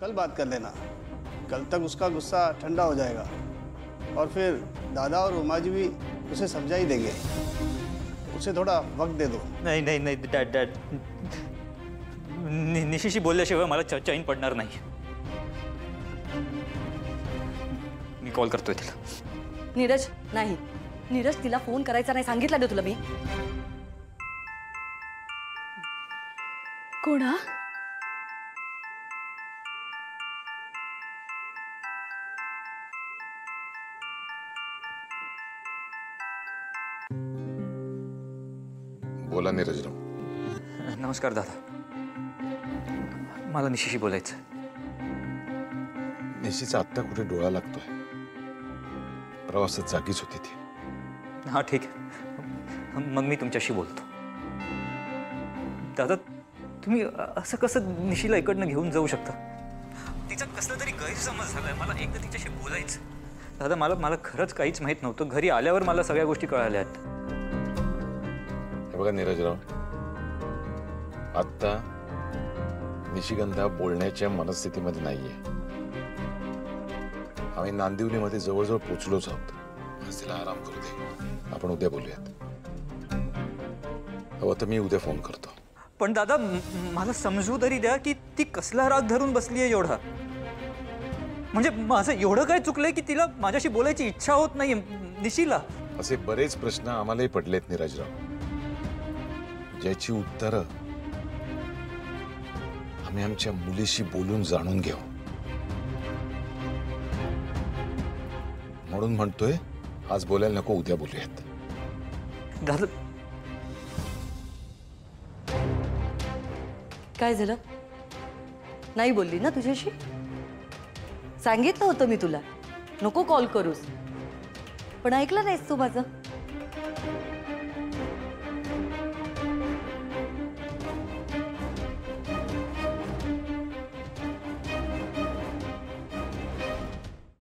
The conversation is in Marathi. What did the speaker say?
कल बात कर लेना। कल तक उसका गुस्सा ठंडा हो जाएगा और फिर दादा और उमा जी भी उसे समझा ही देंगे। उसे थोड़ा वक्त दे दो। नहीं नहीं नहीं डॅड, निशीशी बोलल्याशिवाय मला चैन पडणार नाही। मी कॉल करतोय तिला। नीरज नाही, नीरज तिला फोन करायचा नाही सांगितलं ना तुला मी। कोणा? बोला नीरजराव। नमस्कार दादा, मला निशीशी बोलायचं। निशीचा आत्ता कुठे डोळा लागतोय? प्रवासात जागीच होती ती। हाँ ठीक आहे, मग मी तुमच्याशी बोलतो। दादा तुम्ही असं कसं निशीला इकडनं घेऊन जाऊ शकता? तिचा कसला तरी गैरसमज झालाय, मला एकदा तिच्याशी बोलायचं। दादा मला खरंच काहीच माहित नव्हतं, घरी आल्यावर मला सगळ्या गोष्टी कळाल्या आहेत। हे बघा नीरजराव, आत्ता निशिगंधा बोलण्याच्या मनस्थितीमध्ये नाहीये। आम्ही नांदिवलीमध्ये जवळजवळ पोचलोच आहोत। आज तिला आराम करू दे, आपण उद्या बोलूयात। हवं तर मी उद्या फोन करतो। पण दादा मला समजू तरी द्या की ती कसला राग धरून बसली आहे एवढा। म्हणजे माझं एवढं काय चुकलंय की तिला माझ्याशी बोलायची इच्छा होत नाही निशीला? असे बरेच प्रश्न आम्हालाही पडलेत नीरजराव, ज्याची उत्तरं आम्ही आमच्या मुलीशी बोलून जाणून घेऊ। म्हणून म्हणतोय आज बोलायला नको, उद्या बोलूयात। दादा काय झालं? नाही बोलली ना तुझ्याशी? सांगितलं होतं मी तुला नको कॉल करूस, पण ऐकलं नाहीस तू माझं।